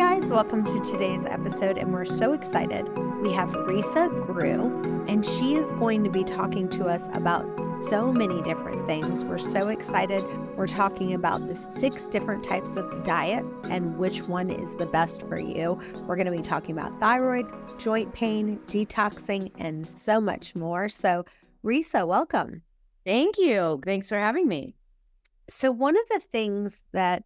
guys, welcome to today's episode, and we're so excited. We have Risa Groux, and she is going to be talking to us about so many different things. We're so excited. We're talking about the 6 different types of diets and which one is the best for you. We're going to be talking about thyroid, joint pain, detoxing, and so much more. So, Risa, welcome. Thank you. Thanks for having me. So one of the things that,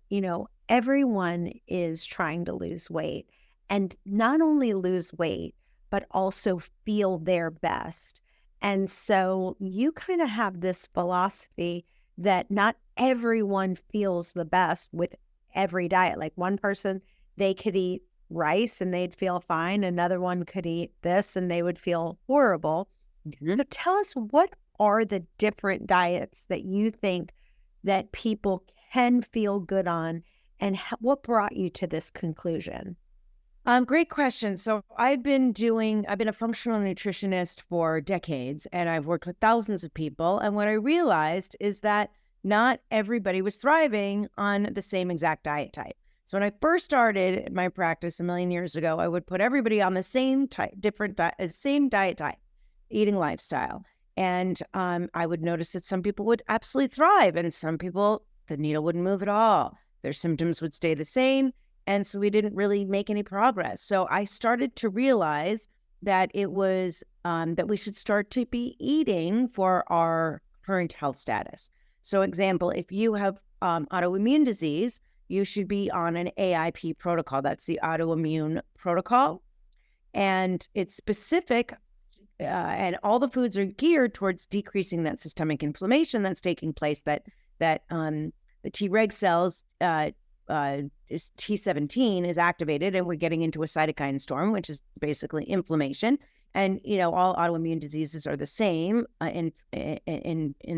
everyone is trying to lose weight, and not only lose weight, but also feel their best. And so you kind of have this philosophy that not everyone feels the best with every diet. Like one person, they could eat rice and they'd feel fine. Another one could eat this and they would feel horrible. Mm-hmm. So tell us, what are the different diets that you think that people can feel good on, and what brought you to this conclusion? Great question. So I've been a functional nutritionist for decades, and I've worked with thousands of people. And what I realized is that not everybody was thriving on the same exact diet type. So when I first started my practice a million years ago, I would put everybody on the same same diet type, eating lifestyle. And I would notice that some people would absolutely thrive, and some people, the needle wouldn't move at all. Their symptoms would stay the same. And so we didn't really make any progress. So I started to realize that it was that we should start to be eating for our current health status. So example, if you have autoimmune disease, you should be on an AIP protocol. That's the autoimmune protocol. And it's specific. And all the foods are geared towards decreasing that systemic inflammation that's taking place, that the Treg cells, T17 is activated, and we're getting into a cytokine storm, which is basically inflammation. And, all autoimmune diseases are the same in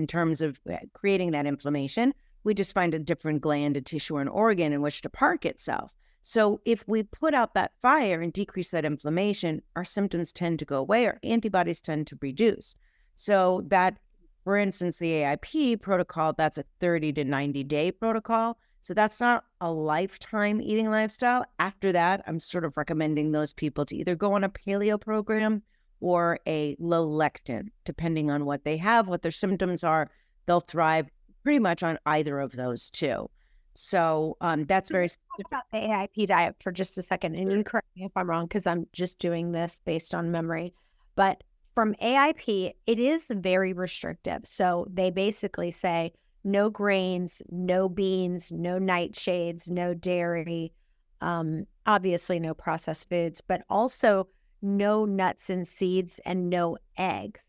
terms of creating that inflammation. We just find a different gland, a tissue, or an organ in which to park itself. So if we put out that fire and decrease that inflammation, our symptoms tend to go away, our antibodies tend to reduce. So that, for instance, the AIP protocol, that's a 30 to 90 day protocol. So that's not a lifetime eating lifestyle. After that, I'm sort of recommending those people to either go on a paleo program or a low lectin, depending on what they have, what their symptoms are. They'll thrive pretty much on either of those two. So that's very specific. Talk about the AIP diet for just a second, and you correct me if I'm wrong, because I'm just doing this based on memory. But from AIP, it is very restrictive. So they basically say no grains, no beans, no nightshades, no dairy, obviously no processed foods, but also no nuts and seeds and no eggs.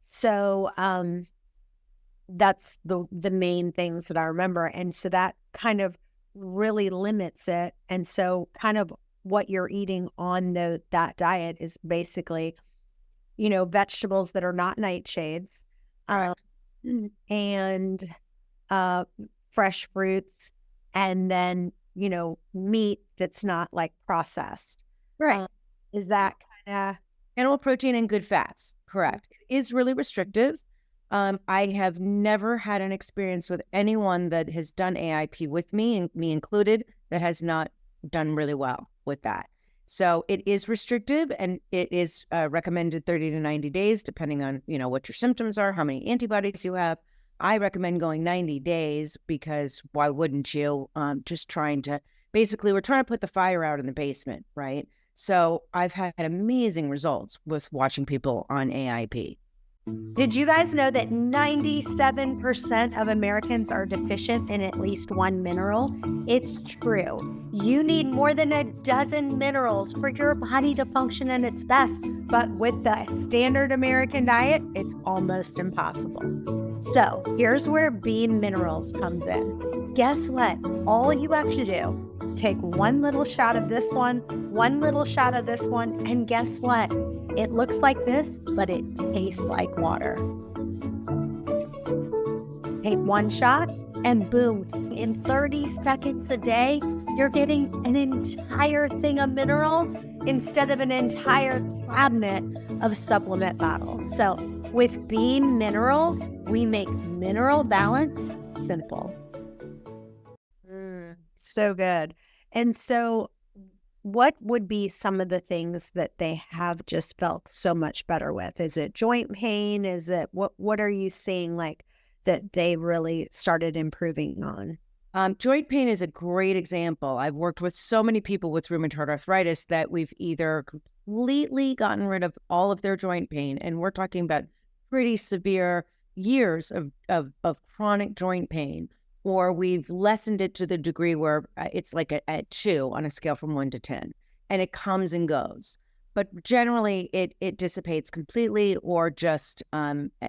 So that's the main things that I remember. And so that kind of really limits it. And so kind of what you're eating on that diet is basically, vegetables that are not nightshades, and fresh fruits, and then, meat that's not like processed. Right. Is that kind of animal protein and good fats? Correct. It is really restrictive. I have never had an experience with anyone that has done AIP with me, and me included, that has not done really well with that. So it is restrictive, and it is recommended 30 to 90 days, depending on, what your symptoms are, how many antibodies you have. I recommend going 90 days because why wouldn't you? Just trying to, basically, we're trying to put the fire out in the basement, right? So I've had amazing results with watching people on AIP. Did you guys know that 97% of Americans are deficient in at least one mineral? It's true. You need more than a dozen minerals for your body to function at its best. But with the standard American diet, it's almost impossible. So here's where Beam Minerals comes in. Guess what? All you have to do, take one little shot of this one little shot of this one, and guess what? It looks like this, but it tastes like water. Take one shot and boom, in 30 seconds a day, you're getting an entire thing of minerals instead of an entire cabinet of supplement bottles. So with Beam Minerals, we make mineral balance simple. So good. And so what would be some of the things that they have just felt so much better with? Is it joint pain? Is it what are you seeing like that they really started improving on? Joint pain is a great example. I've worked with so many people with rheumatoid arthritis that we've either completely gotten rid of all of their joint pain, and we're talking about pretty severe years of chronic joint pain, or we've lessened it to the degree where it's like a 2 on a scale from 1 to 10, and it comes and goes. But generally, it dissipates completely or just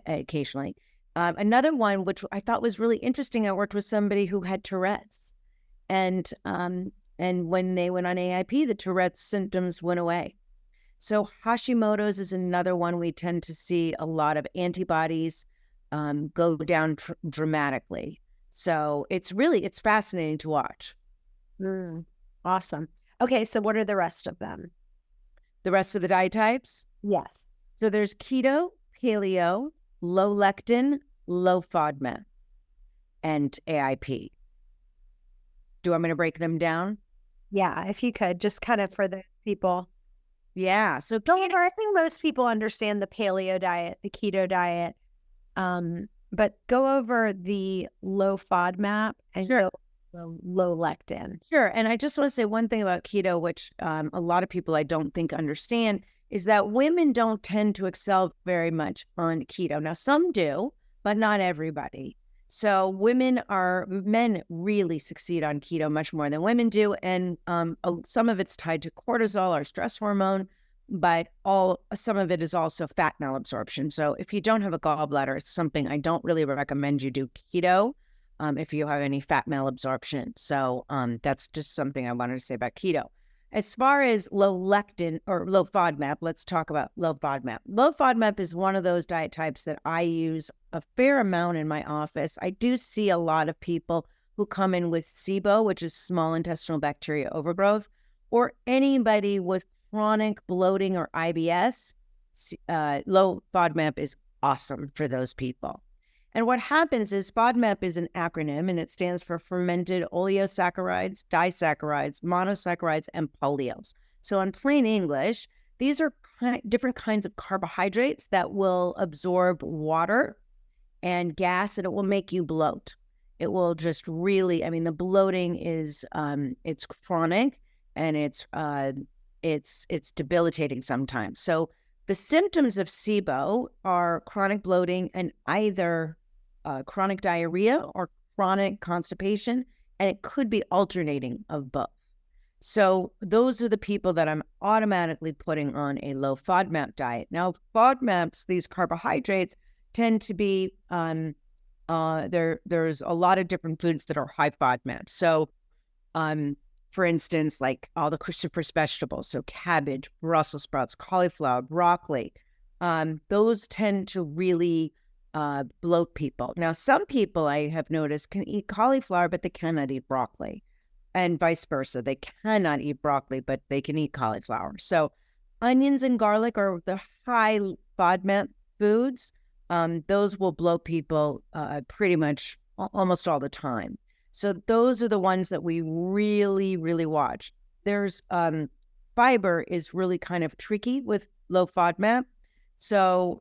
occasionally. Another one, which I thought was really interesting, I worked with somebody who had Tourette's, and when they went on AIP, the Tourette's symptoms went away. So Hashimoto's is another one we tend to see a lot of antibodies go down dramatically. So it's fascinating to watch. Awesome. Okay, so what are the rest of them? The rest of the diet types? Yes. So there's keto, paleo, low lectin, low FODMAP, and AIP. Do you want me to break them down? Yeah, if you could, just kind of for those people. Yeah. So I think most people understand the paleo diet, the keto diet, but go over the low FODMAP and Sure. go low lectin. Sure. And I just want to say one thing about keto, which a lot of people I don't think understand, is that women don't tend to excel very much on keto. Now, some do, but not everybody. So men really succeed on keto much more than women do. And some of it's tied to cortisol, our stress hormone, but some of it is also fat malabsorption. So if you don't have a gallbladder, it's something I don't really recommend you do keto if you have any fat malabsorption. So that's just something I wanted to say about keto. As far as low lectin or low FODMAP, let's talk about low FODMAP. Low FODMAP is one of those diet types that I use a fair amount in my office. I do see a lot of people who come in with SIBO, which is small intestinal bacteria overgrowth, or anybody with chronic bloating or IBS. Low FODMAP is awesome for those people. And what happens is FODMAP is an acronym, and it stands for fermented oleosaccharides, disaccharides, monosaccharides, and polyols. So in plain English, these are different kinds of carbohydrates that will absorb water and gas, and it will make you bloat. It will just really, the bloating is, it's chronic, and it's debilitating sometimes. So the symptoms of SIBO are chronic bloating and either chronic diarrhea or chronic constipation, and it could be alternating of both. So those are the people that I'm automatically putting on a low FODMAP diet. Now, FODMAPs, these carbohydrates, tend to be there's a lot of different foods that are high FODMAP. So for instance, like all the cruciferous vegetables, so cabbage, Brussels sprouts, cauliflower, broccoli, those tend to really bloat people. Now, some people I have noticed can eat cauliflower, but they cannot eat broccoli, and vice versa. They cannot eat broccoli, but they can eat cauliflower. So onions and garlic are the high FODMAP foods. Those will bloat people pretty much almost all the time. So those are the ones that we really, really watch. There's fiber is really kind of tricky with low FODMAP. So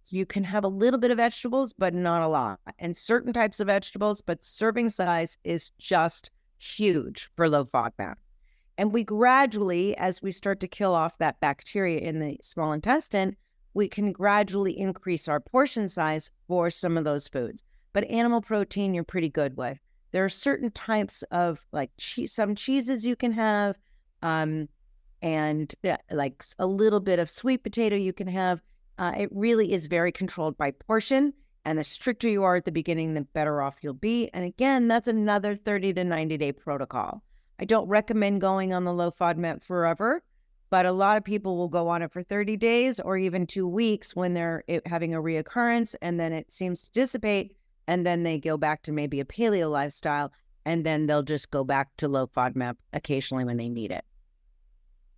you can have a little bit of vegetables, but not a lot. And certain types of vegetables, but serving size is just huge for low FODMAP. And we gradually, as we start to kill off that bacteria in the small intestine, we can gradually increase our portion size for some of those foods. But animal protein, you're pretty good with. There are certain types of like some cheeses you can have, and like a little bit of sweet potato you can have. It really is very controlled by portion, and the stricter you are at the beginning, the better off you'll be. And again, that's another 30 to 90-day protocol. I don't recommend going on the low FODMAP forever, but a lot of people will go on it for 30 days or even 2 weeks when they're having a reoccurrence, and then it seems to dissipate. And then they go back to maybe a paleo lifestyle, and then they'll just go back to low FODMAP occasionally when they need it.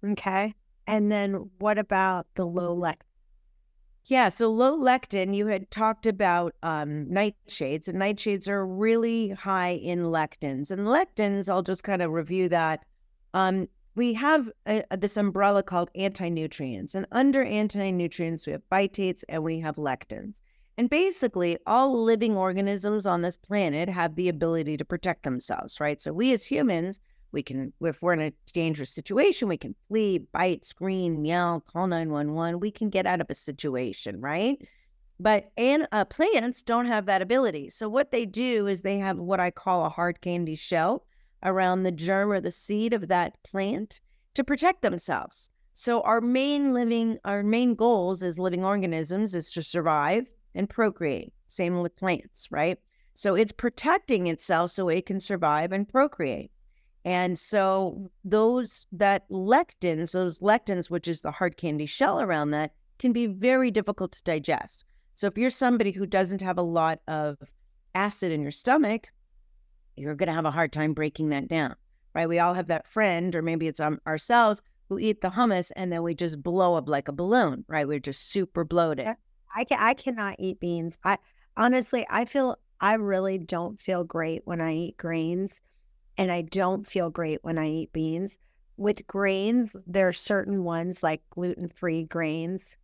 Okay. And then what about the low lectin? Yeah, so low lectin, you had talked about nightshades, and nightshades are really high in lectins. And lectins, I'll just kind of review that. we have this umbrella called anti-nutrients. And under anti-nutrients, we have phytates and we have lectins. And basically, all living organisms on this planet have the ability to protect themselves, right? So we as humans, we can, if we're in a dangerous situation, we can flee, bite, scream, yell, call 911. We can get out of a situation, right? But plants don't have that ability. So what they do is they have what I call a hard candy shell around the germ or the seed of that plant to protect themselves. So our main goals as living organisms is to survive and procreate. Same with plants, right? So it's protecting itself so it can survive and procreate. And so those lectins, which is the hard candy shell around that, can be very difficult to digest. So if you're somebody who doesn't have a lot of acid in your stomach, you're going to have a hard time breaking that down, right? We all have that friend, or maybe it's ourselves, who eat the hummus and then we just blow up like a balloon, right? We're just super bloated. I cannot eat beans. Honestly, I really don't feel great when I eat grains, and I don't feel great when I eat beans. With grains, there are certain ones like gluten-free grains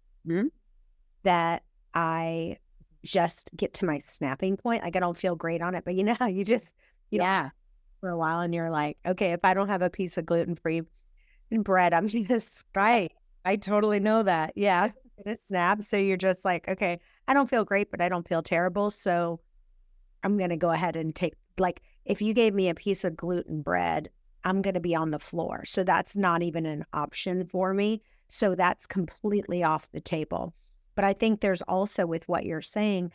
that I just get to my snapping point. Like I don't feel great on it, but you know how you just, for a while and you're like, okay, if I don't have a piece of gluten-free bread, I'm just right. I totally know that. Yeah. gonna snap. So you're just like, okay, I don't feel great, but I don't feel terrible. So I'm going to go ahead and take, like, if you gave me a piece of gluten bread, I'm going to be on the floor. So that's not even an option for me. So that's completely off the table. But I think there's also, with what you're saying,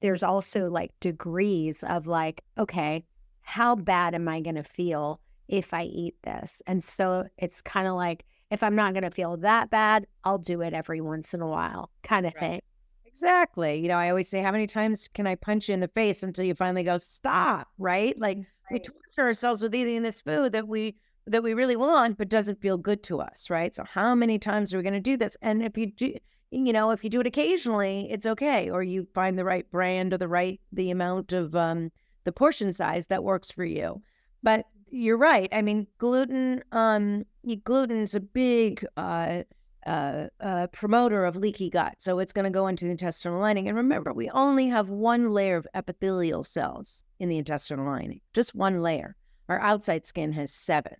there's also like degrees of like, okay, how bad am I going to feel if I eat this? And so it's kind of like, if I'm not going to feel that bad, I'll do it every once in a while kind of thing. Exactly. You know, I always say, how many times can I punch you in the face until you finally go, stop, right? Like we torture ourselves with eating this food that we really want, but doesn't feel good to us, right? So how many times are we going to do this? And if you do, if you do it occasionally, it's okay. Or you find the right brand or the amount of the portion size that works for you. But you're right. I mean, gluten is a big promoter of leaky gut. So it's going to go into the intestinal lining. And remember, we only have one layer of epithelial cells in the intestinal lining, just one layer. Our outside skin has 7.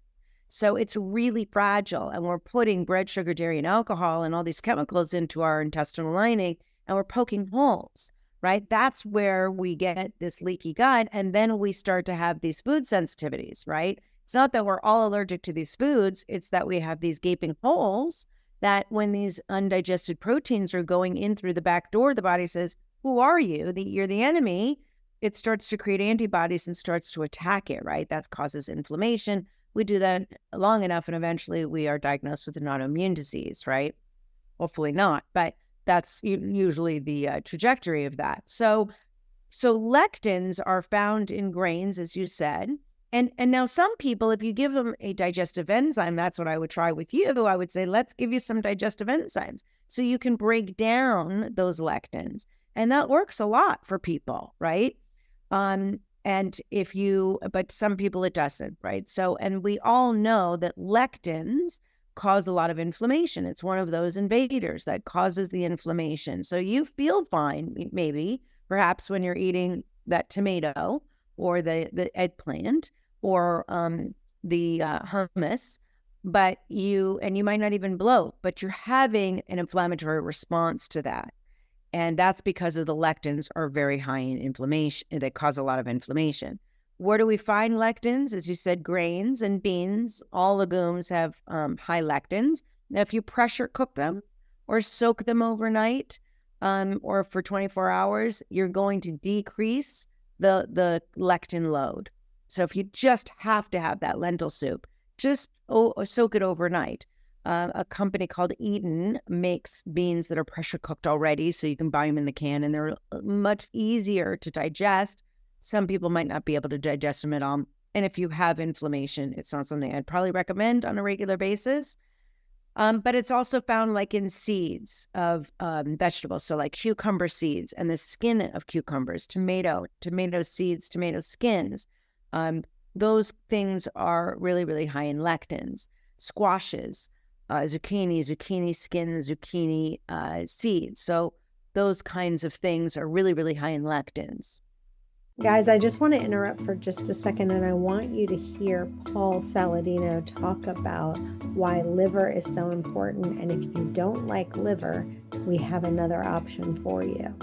So it's really fragile. And we're putting bread, sugar, dairy, and alcohol and all these chemicals into our intestinal lining, and we're poking holes, right? That's where we get this leaky gut. And then we start to have these food sensitivities, right? It's not that we're all allergic to these foods. It's that we have these gaping holes that when these undigested proteins are going in through the back door, the body says, who are you? You're the enemy. It starts to create antibodies and starts to attack it, right? That causes inflammation. We do that long enough, and eventually we are diagnosed with an autoimmune disease, right? Hopefully not, but that's usually the trajectory of that. So lectins are found in grains, as you said. And now some people, if you give them a digestive enzyme, that's what I would try with you. I would say, let's give you some digestive enzymes so you can break down those lectins. And that works a lot for people, right? But some people it doesn't, right? So, and we all know that lectins cause a lot of inflammation. It's one of those invaders that causes the inflammation. So you feel fine, maybe, perhaps when you're eating that tomato or the eggplant or the hummus, but you might not even bloat, but you're having an inflammatory response to that. And that's because of the lectins are very high in inflammation. They cause a lot of inflammation. Where do we find lectins? As you said, grains and beans, all legumes have high lectins. Now, if you pressure cook them or soak them overnight or for 24 hours, you're going to decrease the lectin load. So if you just have to have that lentil soup, just soak it overnight. A company called Eaton makes beans that are pressure cooked already, so you can buy them in the can, and they're much easier to digest. Some people might not be able to digest them at all. And if you have inflammation, it's not something I'd probably recommend on a regular basis. But it's also found like in seeds of vegetables. So like cucumber seeds and the skin of cucumbers, tomato seeds, tomato skins. Those things are really, really high in lectins. squashes, zucchini skin, zucchini seeds. So those kinds of things are really, really high in lectins. Guys, I just want to interrupt for just a second, and I want you to hear Paul Saladino talk about why liver is so important. And if you don't like liver, we have another option for you.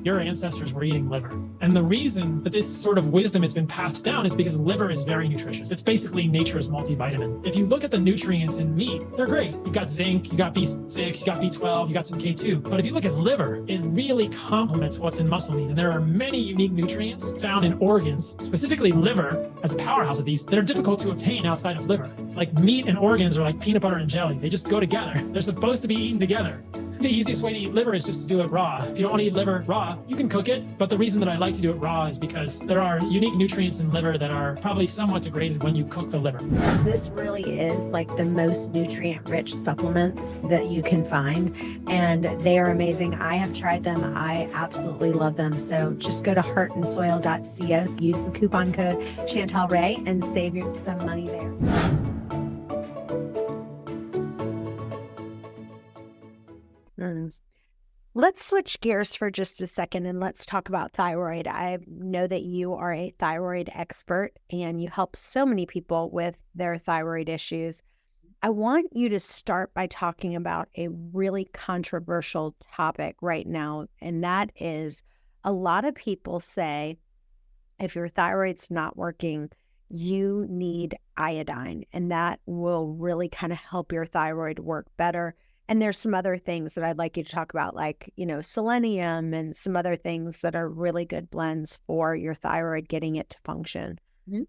Your ancestors were eating liver. And the reason that this sort of wisdom has been passed down is because liver is very nutritious. It's basically nature's multivitamin. If you look at the nutrients in meat, they're great. You've got zinc, you got B6, you got B12, you got some K2. But if you look at liver, it really complements what's in muscle meat. And there are many unique nutrients found in organs, specifically liver as a powerhouse of these, that are difficult to obtain outside of liver. Like meat and organs are like peanut butter and jelly. They just go together. They're supposed to be eaten together. The easiest way to eat liver is just to do it raw. If you don't want to eat liver raw, you can cook it. But the reason that I like to do it raw is because there are unique nutrients in liver that are probably somewhat degraded when you cook the liver. This really is like the most nutrient-rich supplements that you can find, and they are amazing. I have tried them. I absolutely love them. So just go to heartandsoil.co, use the coupon code Chantel Ray, and save you some money there. Let's switch gears for just a second and let's talk about thyroid. I know that you are a thyroid expert and you help so many people with their thyroid issues. I want you to start by talking about a really controversial topic right now, and that is a lot of people say if your thyroid's not working, you need iodine, and that will really kind of help your thyroid work better. And there's some other things that I'd like you to talk about, like, selenium and some other things that are really good blends for your thyroid, getting it to function. Mm-hmm.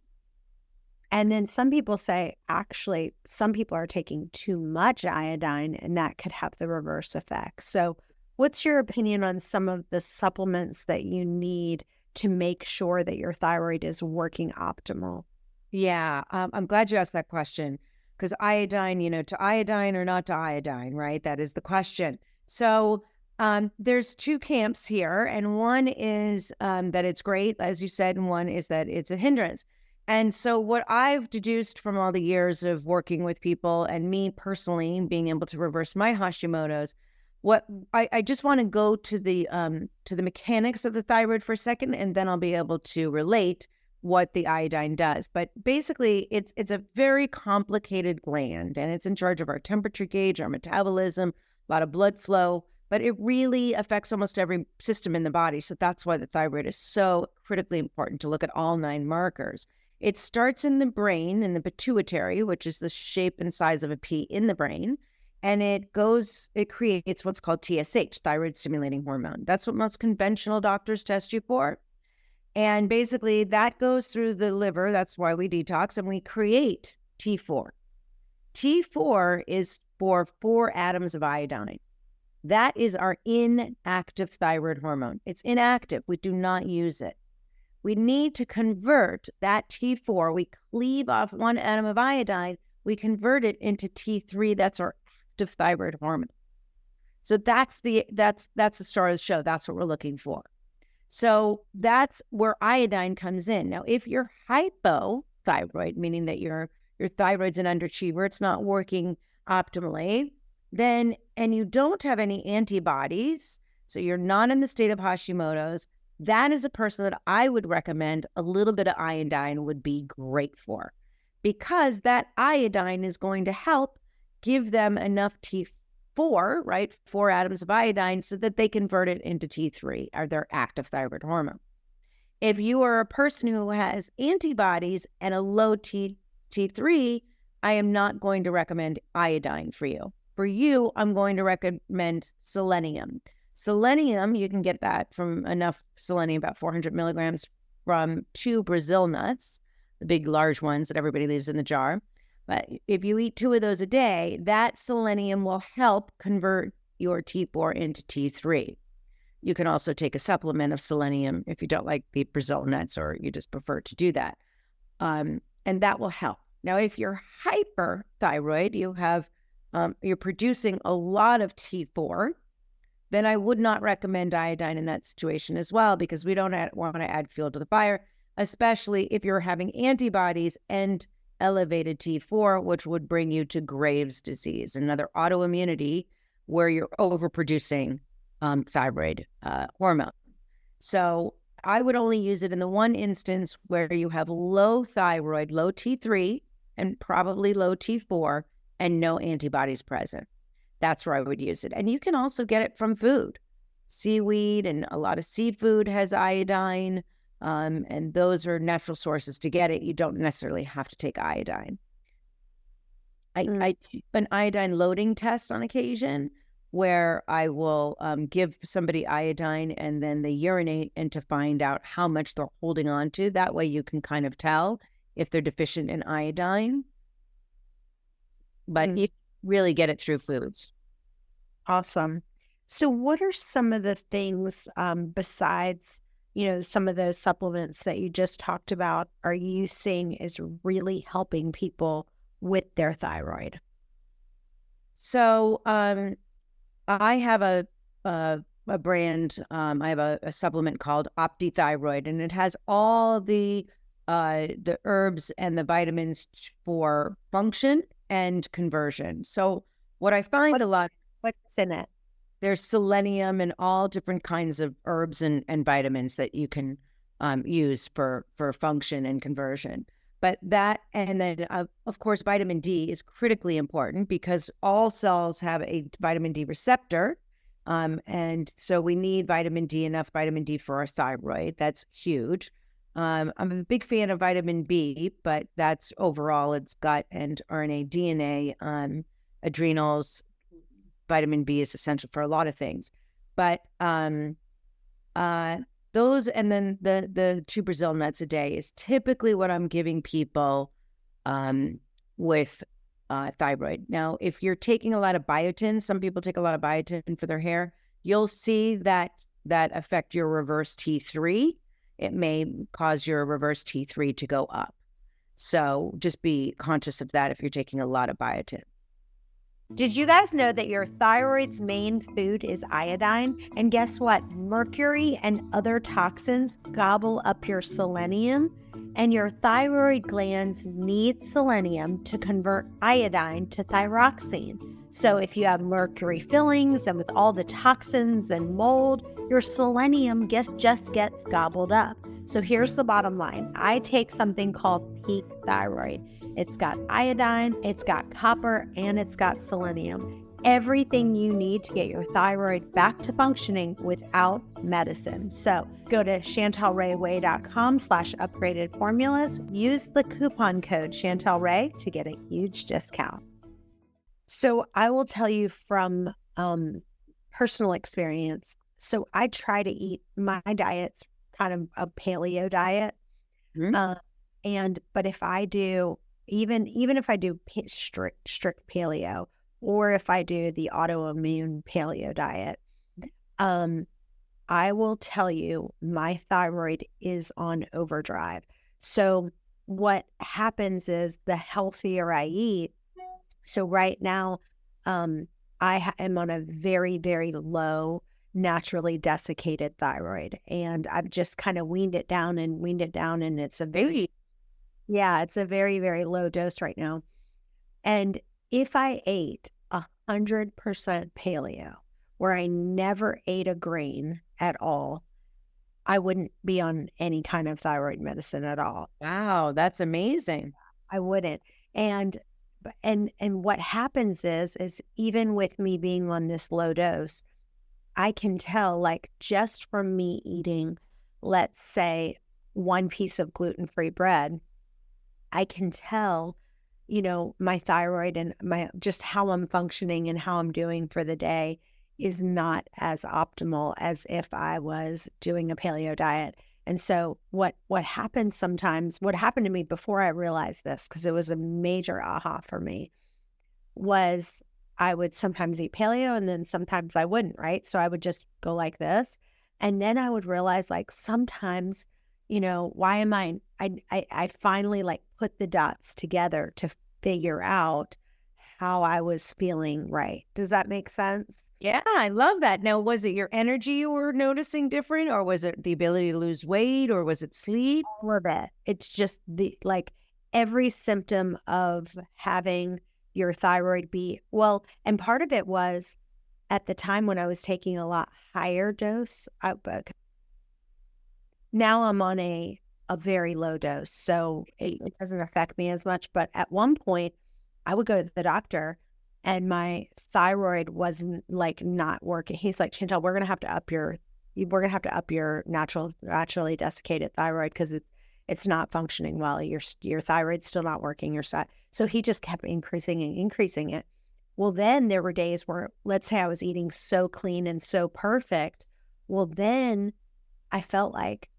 And then some people say, actually, some people are taking too much iodine and that could have the reverse effect. So what's your opinion on some of the supplements that you need to make sure that your thyroid is working optimal? Yeah, I'm glad you asked that question. Because iodine, to iodine or not to iodine, right? That is the question. So there's two camps here. And one is that it's great, as you said, and one is that it's a hindrance. And so what I've deduced from all the years of working with people and me personally being able to reverse my Hashimoto's, what I just want to go to the mechanics of the thyroid for a second, and then I'll be able to relate what the iodine does. But basically, it's a very complicated gland, and it's in charge of our temperature gauge, our metabolism, a lot of blood flow, but it really affects almost every system in the body. So that's why the thyroid is so critically important to look at all 9 markers. It starts in the brain, in the pituitary, which is the shape and size of a pea in the brain, and it creates what's called TSH, thyroid stimulating hormone. That's what most conventional doctors test you for. And basically that goes through the liver. That's why we detox, and we create T4. T4 is for 4 atoms of iodine. That is our inactive thyroid hormone. It's inactive. We do not use it. We need to convert that T4. We cleave off 1 atom of iodine. We convert it into T3. That's our active thyroid hormone. So that's the star of the show. That's what we're looking for. So that's where iodine comes in. Now, if you're hypothyroid, meaning that your thyroid's an underachiever, it's not working optimally, then, and you don't have any antibodies, so you're not in the state of Hashimoto's, that is a person that I would recommend a little bit of iodine would be great for, because that iodine is going to help give them enough T4, right? 4 atoms of iodine so that they convert it into T3, or their active thyroid hormone. If you are a person who has antibodies and a low T3, I am not going to recommend iodine for you. For you, I'm going to recommend selenium. Selenium, you can get that from enough selenium, about 400 milligrams from 2 Brazil nuts, the big large ones that everybody leaves in the jar. But if you eat 2 of those a day, that selenium will help convert your T4 into T3. You can also take a supplement of selenium if you don't like the Brazil nuts or you just prefer to do that. And that will help. Now, if you're hyperthyroid, you're producing a lot of T4, then I would not recommend iodine in that situation as well, because we don't want to add fuel to the fire, especially if you're having antibodies and elevated T4, which would bring you to Graves' disease, another autoimmunity where you're overproducing thyroid hormone. So I would only use it in the one instance where you have low thyroid, low T3, and probably low T4, and no antibodies present. That's where I would use it. And you can also get it from food. Seaweed and a lot of seafood has iodine, and those are natural sources to get it. You don't necessarily have to take iodine. I do an iodine loading test on occasion where I will give somebody iodine and then they urinate and to find out how much they're holding on to. That way you can kind of tell if they're deficient in iodine. But you really get it through foods. Awesome. So what are some of the things besides, some of those supplements that you just talked about are you seeing is really helping people with their thyroid? So I have a brand, I have a supplement called OptiThyroid, and it has all the herbs and the vitamins for function and conversion. So what I find what's in it? There's selenium and all different kinds of herbs and vitamins that you can use for function and conversion. But that, and then of course, vitamin D is critically important because all cells have a vitamin D receptor. And so we need enough vitamin D for our thyroid. That's huge. I'm a big fan of vitamin B, but that's overall, it's gut and RNA, DNA, adrenals. Vitamin B is essential for a lot of things. But those, and then the 2 Brazil nuts a day is typically what I'm giving people with thyroid. Now, if you're taking a lot of biotin, some people take a lot of biotin for their hair, you'll see that affect your reverse T3. It may cause your reverse T3 to go up. So just be conscious of that if you're taking a lot of biotin. Did you guys know that your thyroid's main food is iodine? And guess what? Mercury and other toxins gobble up your selenium, and your thyroid glands need selenium to convert iodine to thyroxine. So if you have mercury fillings and with all the toxins and mold, your selenium just gets gobbled up. So here's the bottom line. I take something called Peak Thyroid. It's got iodine, it's got copper, and it's got selenium. Everything you need to get your thyroid back to functioning without medicine. So go to chantelrayway.com/upgraded formulas. Use the coupon code ChantelRay to get a huge discount. So I will tell you from personal experience. So I try to eat, my diet's kind of a paleo diet. But if I do, even if I do strict paleo, or if I do the autoimmune paleo diet, I will tell you my thyroid is on overdrive. So what happens is the healthier I eat. So right now, I am on a very, very low, naturally desiccated thyroid, and I've just kind of weaned it down, and it's a very very low dose right now. And if I ate 100% paleo, where I never ate a grain at all, I wouldn't be on any kind of thyroid medicine at all. Wow, that's amazing. I wouldn't. And what happens is even with me being on this low dose, I can tell, like, just from me eating, let's say, 1 piece of gluten-free bread, I can tell, my thyroid and just how I'm functioning and how I'm doing for the day is not as optimal as if I was doing a paleo diet. And so what happens sometimes, what happened to me before I realized this, because it was a major aha for me, was I would sometimes eat paleo and then sometimes I wouldn't, right? So I would just go like this. And then I would realize, like, sometimes, why am I finally put the dots together to figure out how I was feeling right. Does that make sense? Yeah, I love that. Now, was it your energy you were noticing different, or was it the ability to lose weight, or was it sleep? All of it. It's just every symptom of having your thyroid be well. And part of it was at the time when I was taking a lot higher dose. Now I'm on a very low dose, so it doesn't affect me as much. But at one point, I would go to the doctor and my thyroid wasn't like not working. He's like, Chantel, we're gonna have to up your naturally desiccated thyroid because it's not functioning well. Your thyroid's still not working. So he just kept increasing and increasing it. Well, then there were days where, let's say I was eating so clean and so perfect. Well, then I felt like,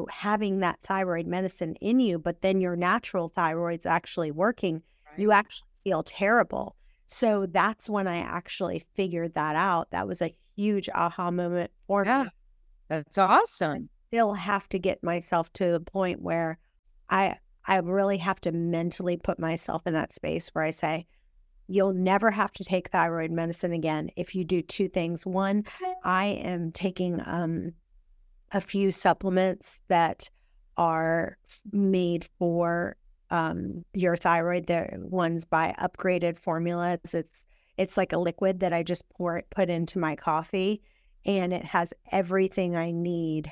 having that thyroid medicine in you, but then your natural thyroid's actually working, you actually feel terrible. So that's when I actually figured that out. That was a huge aha moment for me. That's awesome. I still have to get myself to the point where I really have to mentally put myself in that space where I say, you'll never have to take thyroid medicine again if you do two things. One, I am taking a few supplements that are made for your thyroid. They're ones by Upgraded Formulas. It's like a liquid that I just put into my coffee, and it has everything I need.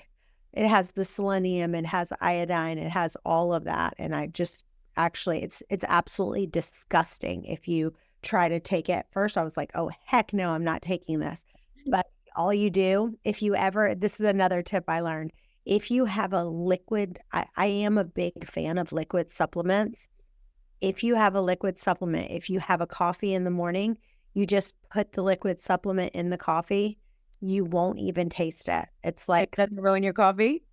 It has the selenium, it has iodine, it has all of that. And I just actually, it's absolutely disgusting if you try to take it. First, I was like, oh, heck no, I'm not taking this. But all you do, this is another tip I learned. If you have a liquid, I am a big fan of liquid supplements. If you have a liquid supplement, if you have a coffee in the morning, you just put the liquid supplement in the coffee. You won't even taste it. It's like, it doesn't ruin your coffee.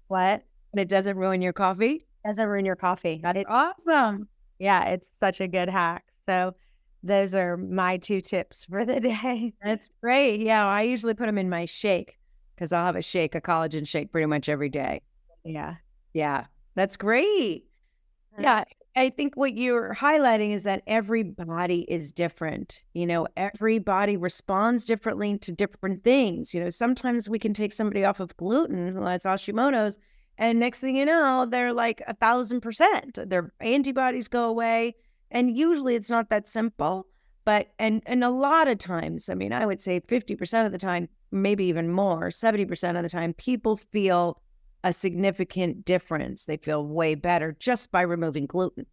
What? And it doesn't ruin your coffee. Doesn't ruin your coffee. That's awesome. Yeah, it's such a good hack. So those are my 2 tips for the day. That's great. Yeah, I usually put them in my shake because I'll have a collagen shake pretty much every day. Yeah. Yeah, that's great. Yeah, I think what you're highlighting is that every body is different. Every body responds differently to different things. Sometimes we can take somebody off of gluten, who has Hashimoto's, and next thing you know, they're like 1,000%. Their antibodies go away. And usually it's not that simple, but, and a lot of times, I mean, I would say 50% of the time, maybe even more, 70% of the time, people feel a significant difference. They feel way better just by removing gluten,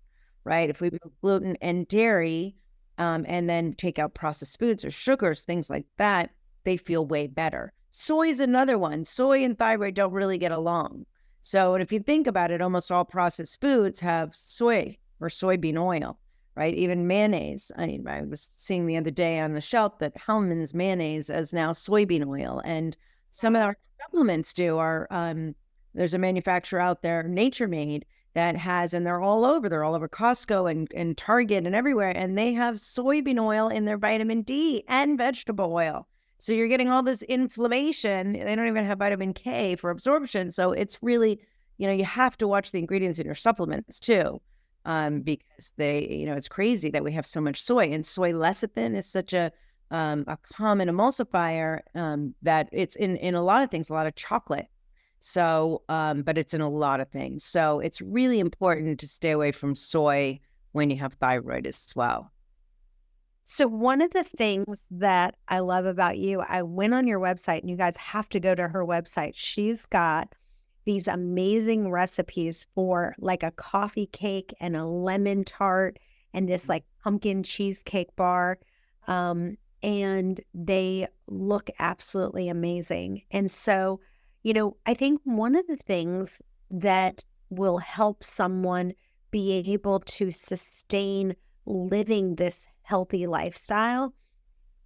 right? If we remove gluten and dairy, and then take out processed foods or sugars, things like that, they feel way better. Soy is another one. Soy and thyroid don't really get along. So if you think about it, almost all processed foods have soy or soybean oil. Right? Even mayonnaise. I was seeing the other day on the shelf that Hellmann's mayonnaise is now soybean oil. And some of our supplements there's a manufacturer out there, Nature Made, that has, and they're all over Costco and Target and everywhere. And they have soybean oil in their vitamin D and vegetable oil. So you're getting all this inflammation. They don't even have vitamin K for absorption. So it's really, you have to watch the ingredients in your supplements too. Because it's crazy that we have so much soy, and soy lecithin is such a common emulsifier that it's in a lot of things, a lot of chocolate. So, but it's in a lot of things. So it's really important to stay away from soy when you have thyroid as well. So one of the things that I love about you, I went on your website, and you guys have to go to her website. She's got these amazing recipes for like a coffee cake and a lemon tart and this like pumpkin cheesecake bar. And they look absolutely amazing. And so, I think one of the things that will help someone be able to sustain living this healthy lifestyle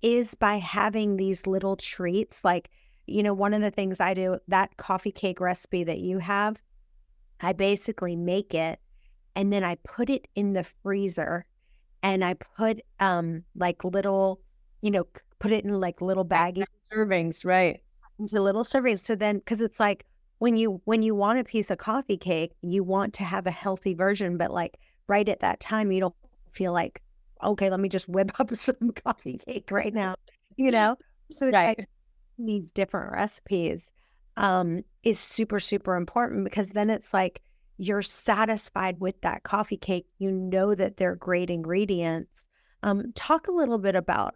is by having these little treats. Like, one of the things I do, that coffee cake recipe that you have, I basically make it and then I put it in the freezer, and I put like little, put it in like little baggies. Servings, right. Into little servings. So then, because it's like when you want a piece of coffee cake, you want to have a healthy version, but like right at that time, you don't feel like, okay, let me just whip up some coffee cake right now, So it's right. like these different recipes is super, super important, because then it's like you're satisfied with that coffee cake. You know that they're great ingredients. Talk a little bit about,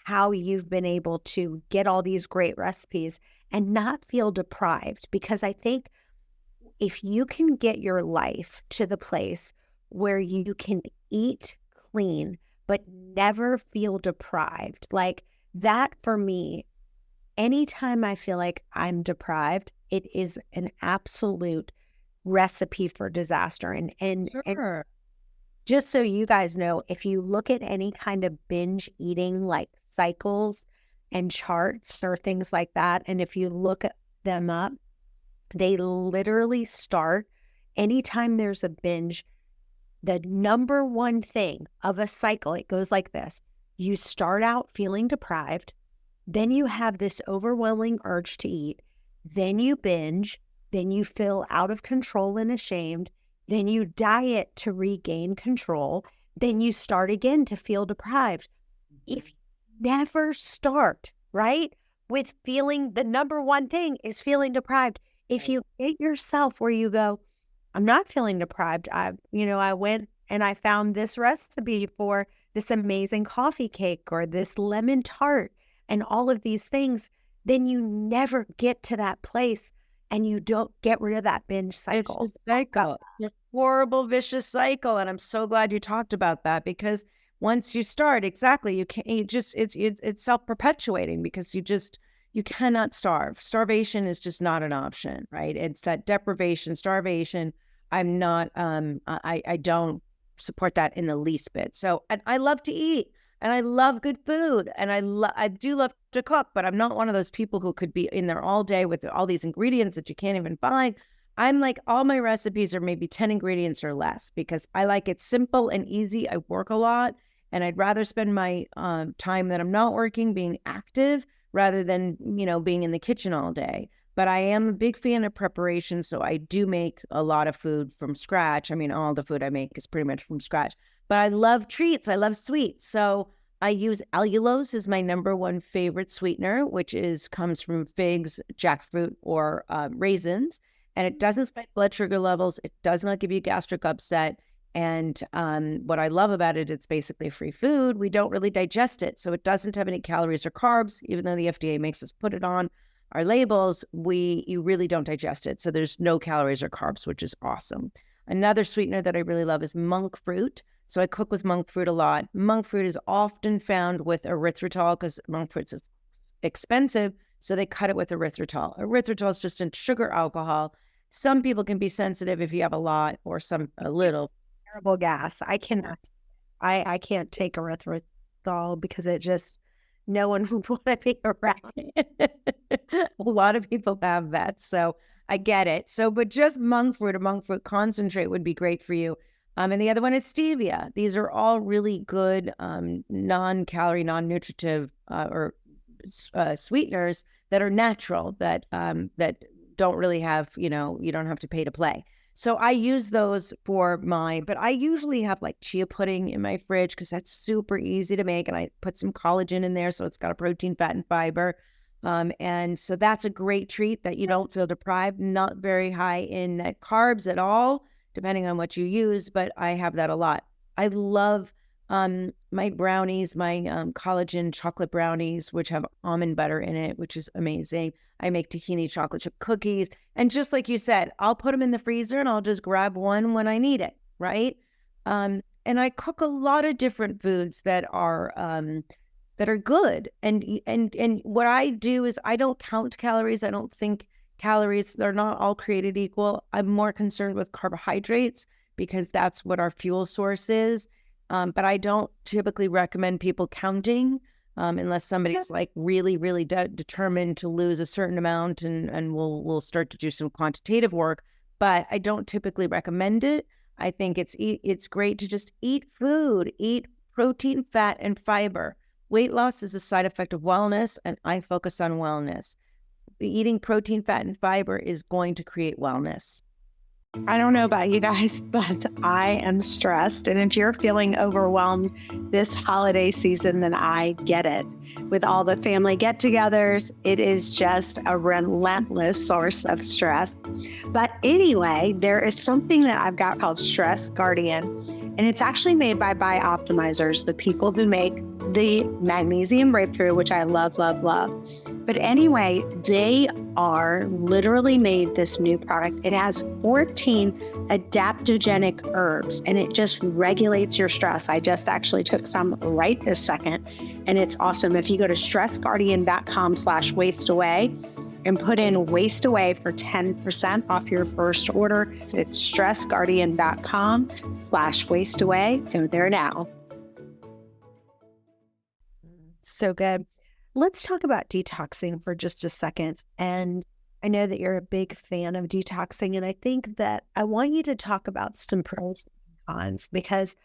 how you've been able to get all these great recipes and not feel deprived. Because I think if you can get your life to the place where you can eat clean, but never feel deprived, like that for me, anytime I feel like I'm deprived, it is an absolute recipe for disaster. And Sure. just so you guys know, if you look at any kind of binge eating like cycles and charts or things like that, and if you look at them up, they literally start anytime there's a binge. The number one thing of a cycle, it goes like this. You start out feeling deprived, then you have this overwhelming urge to eat, then you binge, then you feel out of control and ashamed, then you diet to regain control, then you start again to feel deprived. If you never start, right, with feeling, the number one thing is feeling deprived. If you get yourself where you go, I'm not feeling deprived. I went and I found this recipe for this amazing coffee cake or this lemon tart and all of these things, then you never get to that place and you don't get rid of that binge cycle. Vicious cycle. A horrible vicious cycle. And I'm so glad you talked about that, because once you start, exactly, you can't, it's self-perpetuating, because you cannot starve. Starvation is just not an option, right? It's that deprivation, starvation. I'm not, I don't support that in the least bit. So, and I love to eat and I love good food and I do love to cook, but I'm not one of those people who could be in there all day with all these ingredients that you can't even find. I'm like, all my recipes are maybe 10 ingredients or less, because I like it simple and easy. I work a lot and I'd rather spend my time that I'm not working being active rather than, being in the kitchen all day. But I am a big fan of preparation, so I do make a lot of food from scratch. I mean, all the food I make is pretty much from scratch. But I love treats. I love sweets. So I use allulose as my number one favorite sweetener, which comes from figs, jackfruit, or raisins. And it doesn't spike blood sugar levels. It does not give you gastric upset. And what I love about it, it's basically free food. We don't really digest it. So it doesn't have any calories or carbs, even though the FDA makes us put it on our labels. You really don't digest it. So there's no calories or carbs, which is awesome. Another sweetener that I really love is monk fruit. So I cook with monk fruit a lot. Monk fruit is often found with erythritol because monk fruit is expensive. So they cut it with erythritol. Erythritol is just a sugar alcohol. Some people can be sensitive if you have a lot or a little. Terrible gas. I cannot. I can't take erythritol because it just, no one would want to be around. A lot of people have that, so I get it. So, but just monk fruit or monk fruit concentrate would be great for you. And the other one is stevia. These are all really good non-calorie, non-nutritive sweeteners that are natural, that don't really have, you don't have to pay to play. So I use those but I usually have like chia pudding in my fridge because that's super easy to make. And I put some collagen in there. So it's got a protein, fat, and fiber. And so that's a great treat that you don't feel deprived, not very high in net carbs at all, depending on what you use. But I have that a lot. I love my brownies, my collagen chocolate brownies, which have almond butter in it, which is amazing. I make tahini chocolate chip cookies. And just like you said, I'll put them in the freezer and I'll just grab one when I need it, right? And I cook a lot of different foods that are good. And what I do is I don't count calories. I don't think calories, they're not all created equal. I'm more concerned with carbohydrates because that's what our fuel source is. But I don't typically recommend people counting unless somebody's like really, really determined to lose a certain amount and we'll start to do some quantitative work. But I don't typically recommend it. I think it's great to just eat food, eat protein, fat, and fiber. Weight loss is a side effect of wellness, and I focus on wellness. Eating protein, fat, and fiber is going to create wellness. I don't know about you guys, but I am stressed. And if you're feeling overwhelmed this holiday season, then I get it. With all the family get togethers, it is just a relentless source of stress. But anyway, there is something that I've got called Stress Guardian, and it's actually made by Bioptimizers, the people who make the magnesium breakthrough, which I love, love, love. But anyway, they are literally made this new product. It has 14 adaptogenic herbs, and it just regulates your stress. I just actually took some right this second, and it's awesome. If you go to stressguardian.com/wasteaway and put in waste away for 10% off your first order, it's stressguardian.com/wasteaway. Go there now. So good. Let's talk about detoxing for just a second. And I know that you're a big fan of detoxing, and I think that I want you to talk about some pros and cons because,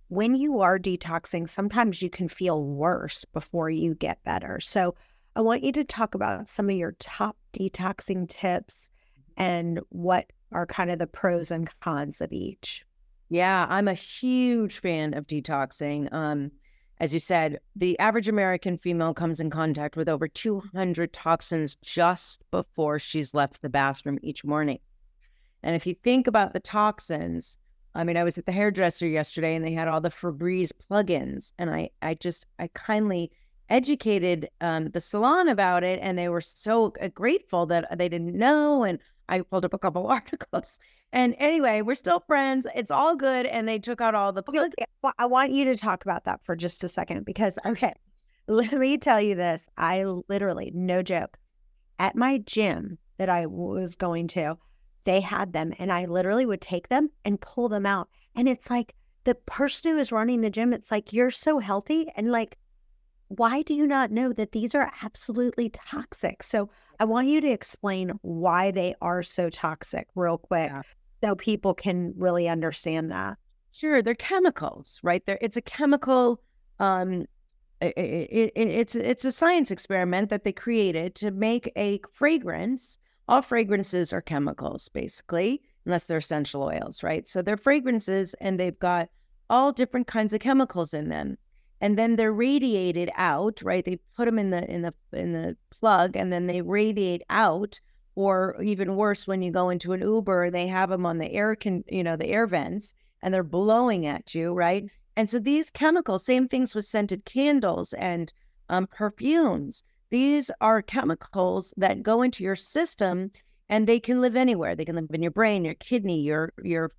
when you are detoxing, sometimes you can feel worse before you get better. So I want you to talk about some of your top detoxing tips and what are kind of the pros and cons of each. Yeah, I'm a huge fan of detoxing. As you said, the average American female comes in contact with over 200 toxins just before she's left the bathroom each morning. And if you think about the toxins, I was at the hairdresser yesterday and they had all the Febreze plugins. And I kindly educated the salon about it. And they were so grateful that they didn't know. And I pulled up a couple articles. And anyway, we're still friends. It's all good. And they took out all the plugins. Well, I want you to talk about that for just a second because, let me tell you this. I literally, no joke, at my gym that I was going to, they had them and I literally would take them and pull them out. And it's like the person who is running the gym, it's like, you're so healthy. And like, why do you not know that these are absolutely toxic? So I want you to explain why they are so toxic real quick so people can really understand that. Sure, they're chemicals, right? It's a chemical. It's a science experiment that they created to make a fragrance. All fragrances are chemicals, basically, unless they're essential oils, right? So they're fragrances, and they've got all different kinds of chemicals in them, and then they're radiated out, right? They put them in the plug, and then they radiate out. Or even worse, when you go into an Uber, they have them on the the air vents. And they're blowing at you, right? And so these chemicals, same things with scented candles and perfumes. These are chemicals that go into your system, and they can live anywhere. They can live in your brain, your kidney,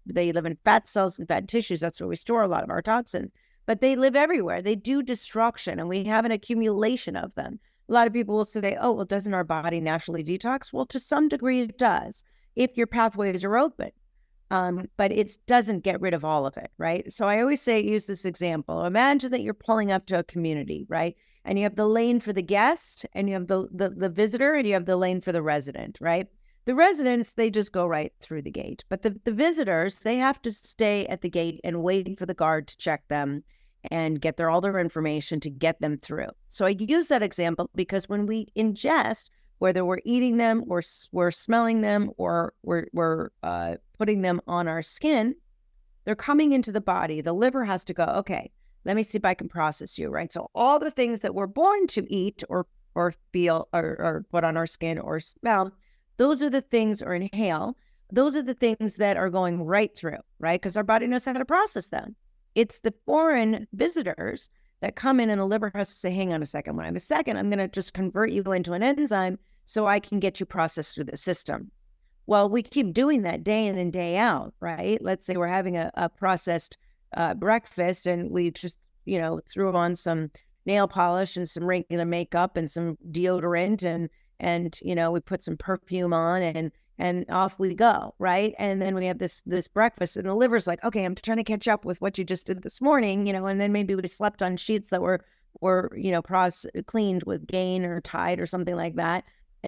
they live in fat cells and fat tissues. That's where we store a lot of our toxins. But they live everywhere. They do destruction, and we have an accumulation of them. A lot of people will say, oh, well, doesn't our body naturally detox? Well, to some degree it does, if your pathways are open. But it doesn't get rid of all of it, right? So I always use this example. Imagine that you're pulling up to a community, right? And you have the lane for the guest, and you have the visitor, and you have the lane for the resident, right? The residents, they just go right through the gate. But the visitors, they have to stay at the gate and wait for the guard to check them and get all their information to get them through. So I use that example because when we ingest, whether we're eating them or we're smelling them or we're putting them on our skin, they're coming into the body. The liver has to go, okay, let me see if I can process you, right? So all the things that we're born to eat or feel or put on our skin or smell, those are the things, or inhale, those are the things that are going right through, right? Because our body knows how to process them. It's the foreign visitors that come in, and the liver has to say, hang on a second, when I'm a second, I'm going to just convert you into an enzyme so I can get you processed through the system. Well, we keep doing that day in and day out, right? Let's say we're having a processed breakfast, and we just, threw on some nail polish and some regular makeup and some deodorant and we put some perfume on and off we go, right? And then we have this breakfast, and the liver's like, okay, I'm trying to catch up with what you just did this morning, and then maybe we slept on sheets that were cleaned with Gain or Tide or something like that.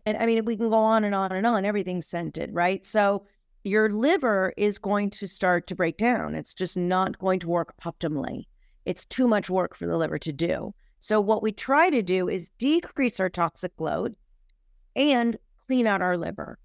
And we can go on and on and on. Everything's scented, right? So your liver is going to start to break down. It's just not going to work optimally. It's too much work for the liver to do. So what we try to do is decrease our toxic load and clean out our liver.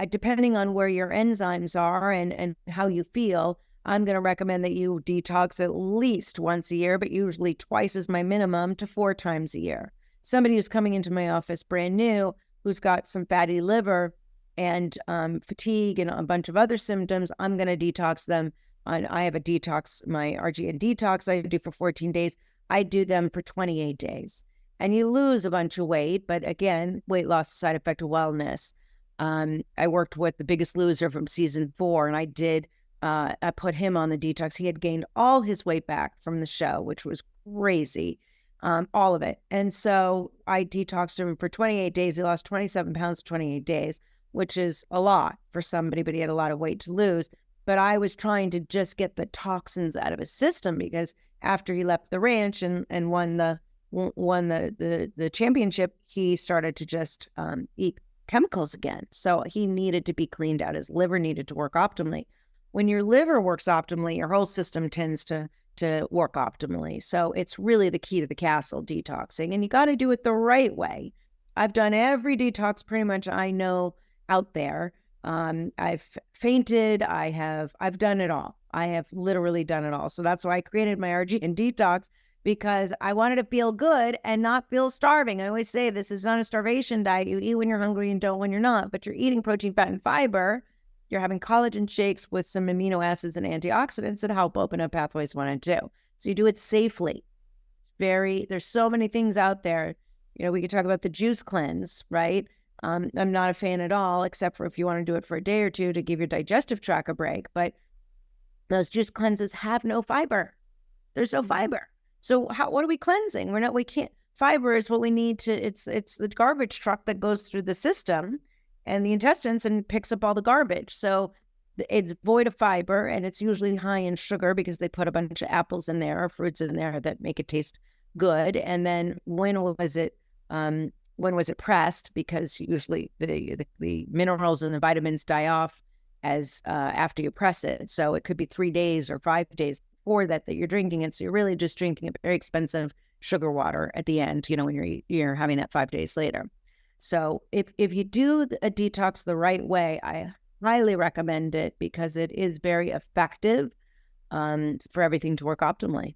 depending on where your enzymes are and how you feel, I'm going to recommend that you detox at least once a year, but usually twice is my minimum to 4 times a year. Somebody who's coming into my office brand new, who's got some fatty liver and fatigue and a bunch of other symptoms, I'm going to detox them. I have a detox, my RGN detox I do for 14 days. I do them for 28 days. And you lose a bunch of weight, but again, weight loss is a side effect of wellness. I worked with the Biggest Loser from season 4, and I put him on the detox. He had gained all his weight back from the show, which was crazy, all of it. And so I detoxed him for 28 days. He lost 27 pounds in 28 days, which is a lot for somebody, but he had a lot of weight to lose. But I was trying to just get the toxins out of his system, because after he left the ranch and won the championship, he started to just eat chemicals again. So he needed to be cleaned out. His liver needed to work optimally. When your liver works optimally, your whole system tends to work optimally. So it's really the key to the castle, detoxing. And you got to do it the right way. I've done every detox pretty much I know out there. I've fainted. I've done it all. I have literally done it all. So that's why I created my RG and detox, because I wanted to feel good and not feel starving. I always say this is not a starvation diet. You eat when you're hungry and don't when you're not, but you're eating protein, fat, and fiber. You're having collagen shakes with some amino acids and antioxidants that help open up pathways 1 and 2. So you do it safely. There's so many things out there. You know, we could talk about the juice cleanse, right? I'm not a fan at all, except for if you want to do it for a day or two to give your digestive tract a break. But those juice cleanses have no fiber. There's no fiber. So what are we cleansing? We can't. Fiber is what we need to. It's the garbage truck that goes through the system and the intestines and picks up all the garbage. So it's void of fiber, and it's usually high in sugar because they put a bunch of apples in there or fruits in there that make it taste good. And then when was it pressed? Because usually the minerals and the vitamins die off as after you press it. So it could be 3 days or 5 days before that you're drinking it. So you're really just drinking a very expensive sugar water at the end, when you're having that 5 days later. So if you do a detox the right way, I highly recommend it, because it is very effective for everything to work optimally.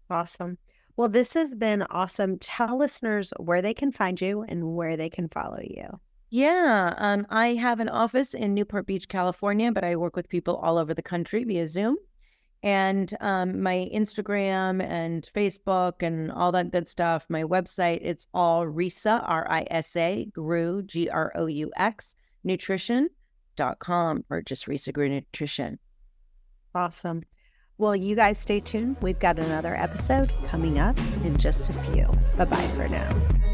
Awesome. Well, this has been awesome. Tell listeners where they can find you and where they can follow you. Yeah, I have an office in Newport Beach, California, but I work with people all over the country via Zoom. And my Instagram and Facebook and all that good stuff, my website, it's all Risa, R-I-S-A, Groux, G-R-O-U-X, nutrition.com, or just Risa Groux Nutrition. Awesome. Well, you guys stay tuned. We've got another episode coming up in just a few. Bye-bye for now.